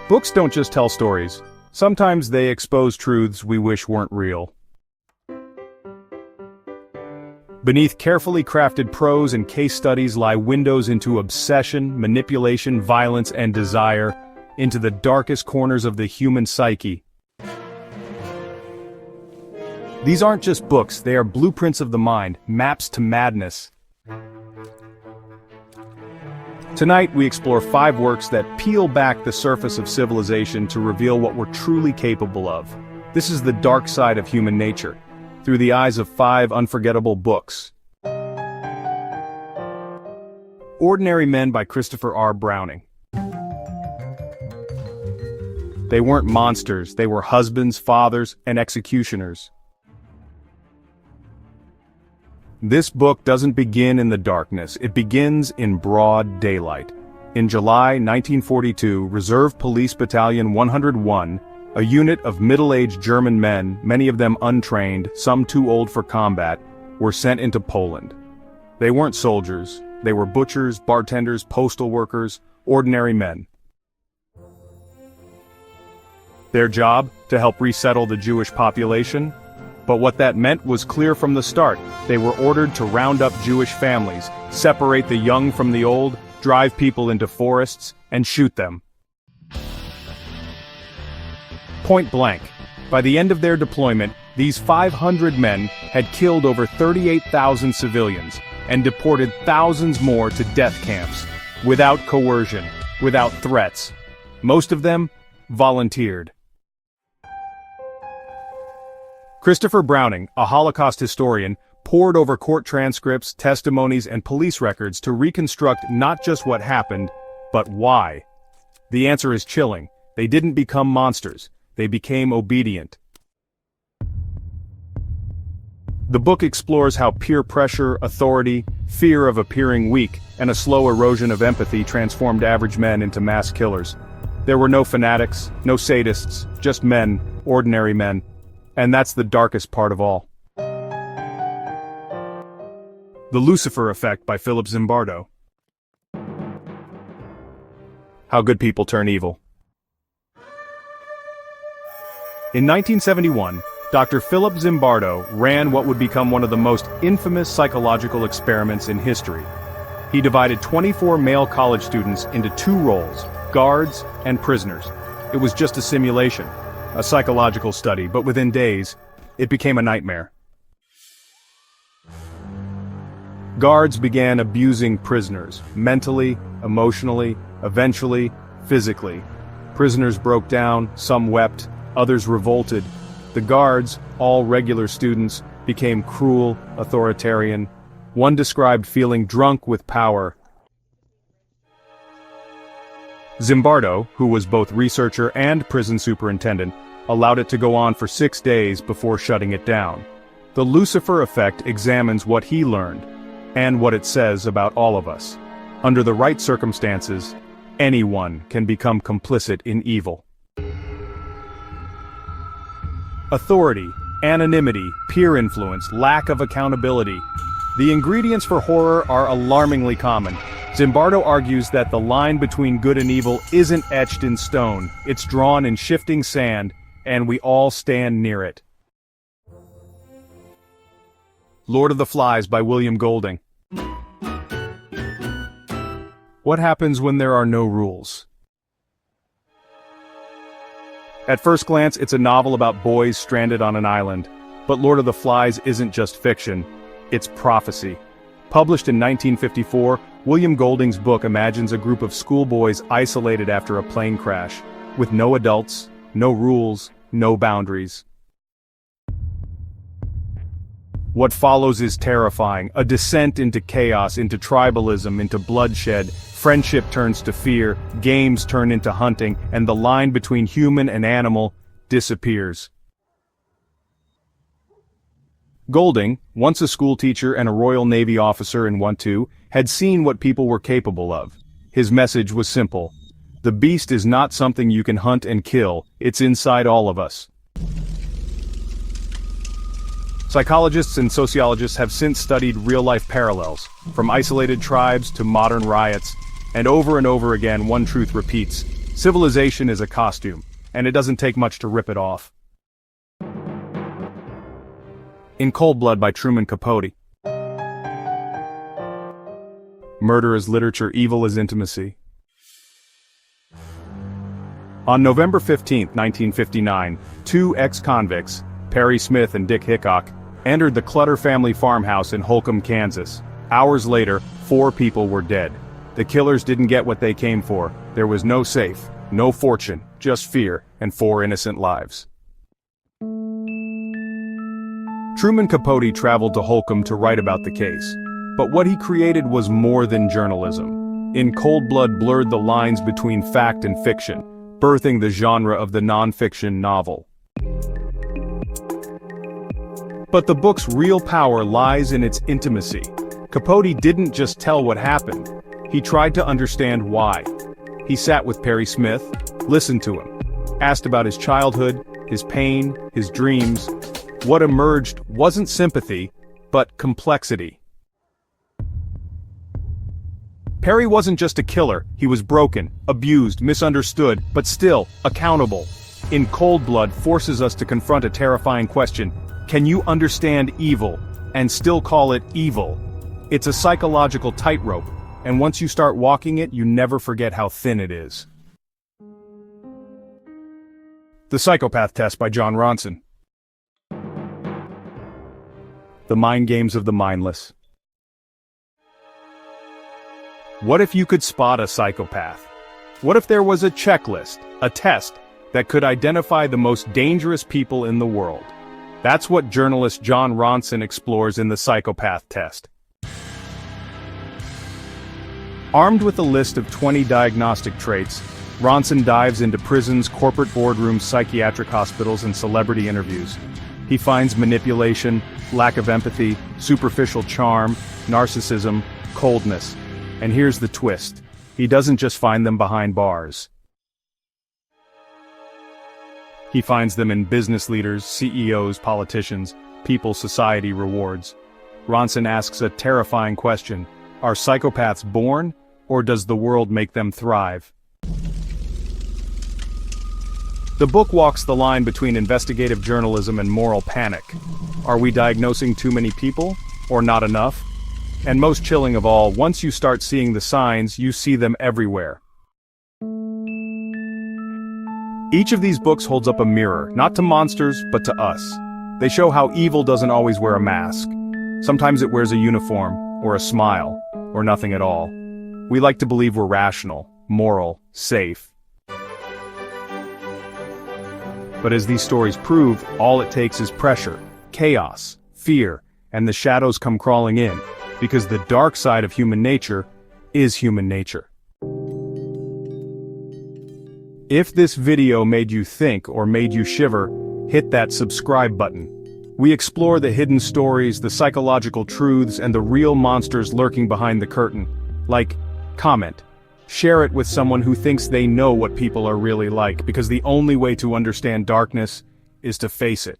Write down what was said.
Books don't just tell stories. Sometimes they expose truths we wish weren't real. Beneath carefully crafted prose and case studies lie windows into obsession, manipulation, violence, and desire, into the darkest corners of the human psyche. These aren't just books, they are blueprints of the mind, maps to madness. Tonight we explore 5 works that peel back the surface of civilization to reveal what we're truly capable of. This is the dark side of human nature, through the eyes of 5 unforgettable books. Ordinary Men by Christopher R. Browning. They weren't monsters, they were husbands, fathers, and executioners. This book doesn't begin in the darkness, it begins in broad daylight. In July 1942, Reserve Police Battalion 101, a unit of middle-aged German men, many of them untrained, some too old for combat, were sent into Poland. They weren't soldiers, they were butchers, bartenders, postal workers, ordinary men. Their job? To help resettle the Jewish population? But what that meant was clear from the start. They were ordered to round up Jewish families, separate the young from the old, drive people into forests, and shoot them. Point blank. By the end of their deployment, these 500 men had killed over 38,000 civilians, and deported thousands more to death camps, without coercion, without threats. Most of them volunteered. Christopher Browning, a Holocaust historian, pored over court transcripts, testimonies, and police records to reconstruct not just what happened, but why. The answer is chilling. They didn't become monsters. They became obedient. The book explores how peer pressure, authority, fear of appearing weak, and a slow erosion of empathy transformed average men into mass killers. There were no fanatics, no sadists, just men, ordinary men. And that's the darkest part of all. The Lucifer Effect by Philip Zimbardo. How good people turn evil. In 1971, Dr. Philip Zimbardo ran what would become one of the most infamous psychological experiments in history. He divided 24 male college students into 2 roles, guards and prisoners. It was just a simulation. A psychological study, but within days, it became a nightmare. Guards began abusing prisoners, mentally, emotionally, eventually, physically. Prisoners broke down, some wept, others revolted. The guards, all regular students, became cruel, authoritarian. One described feeling drunk with power. Zimbardo, who was both researcher and prison superintendent, allowed it to go on for 6 days before shutting it down. The Lucifer Effect examines what he learned, and what it says about all of us. Under the right circumstances, anyone can become complicit in evil. Authority, anonymity, peer influence, lack of accountability. The ingredients for horror are alarmingly common. Zimbardo argues that the line between good and evil isn't etched in stone, it's drawn in shifting sand, and we all stand near it. Lord of the Flies by William Golding. What happens when there are no rules? At first glance, it's a novel about boys stranded on an island. But Lord of the Flies isn't just fiction, it's prophecy. Published in 1954, William Golding's book imagines a group of schoolboys isolated after a plane crash, with no adults, no rules, no boundaries. What follows is terrifying, a descent into chaos, into tribalism, into bloodshed. Friendship turns to fear, games turn into hunting, and the line between human and animal disappears. Golding, once a schoolteacher and a Royal Navy officer in 1-2, had seen what people were capable of. His message was simple. The beast is not something you can hunt and kill, it's inside all of us. Psychologists and sociologists have since studied real-life parallels, from isolated tribes to modern riots, and over again one truth repeats: Civilization is a costume, and it doesn't take much to rip it off. In Cold Blood by Truman Capote. Murder is literature, evil is intimacy. On November 15, 1959, two ex-convicts, Perry Smith and Dick Hickok, entered the Clutter family farmhouse in Holcomb, Kansas. Hours later, 4 people were dead. The killers didn't get what they came for. There was no safe, no fortune, just fear, and 4 innocent lives. Truman Capote traveled to Holcomb to write about the case. But what he created was more than journalism. In Cold Blood blurred the lines between fact and fiction, birthing the genre of the non-fiction novel. But the book's real power lies in its intimacy. Capote didn't just tell what happened. He tried to understand why. He sat with Perry Smith, listened to him, asked about his childhood, his pain, his dreams. What emerged wasn't sympathy, but complexity. Perry wasn't just a killer, he was broken, abused, misunderstood, but still, accountable. In Cold Blood forces us to confront a terrifying question: can you understand evil, and still call it evil? It's a psychological tightrope, and once you start walking it, you never forget how thin it is. The Psychopath Test by Jon Ronson. The Mind Games of the Mindless. What if you could spot a psychopath? What if there was a checklist, a test, that could identify the most dangerous people in the world? That's what journalist Jon Ronson explores in The Psychopath Test. Armed with a list of 20 diagnostic traits, Ronson dives into prisons, corporate boardrooms, psychiatric hospitals, and celebrity interviews. He finds manipulation, lack of empathy, superficial charm, narcissism, coldness. And here's the twist: he doesn't just find them behind bars. He finds them in business leaders, CEOs, politicians, people society rewards. Ronson asks a terrifying question: are psychopaths born, or does the world make them thrive? The book walks the line between investigative journalism and moral panic. Are we diagnosing too many people, or not enough? And most chilling of all, once you start seeing the signs, you see them everywhere. Each of these books holds up a mirror, not to monsters, but to us. They show how evil doesn't always wear a mask. Sometimes it wears a uniform, or a smile, or nothing at all. We like to believe we're rational, moral, safe. But as these stories prove, all it takes is pressure, chaos, fear, and the shadows come crawling in, because the dark side of human nature is human nature. If this video made you think or made you shiver, hit that subscribe button. We explore the hidden stories, the psychological truths, and the real monsters lurking behind the curtain. Like, comment, share it with someone who thinks they know what people are really like, because the only way to understand darkness is to face it.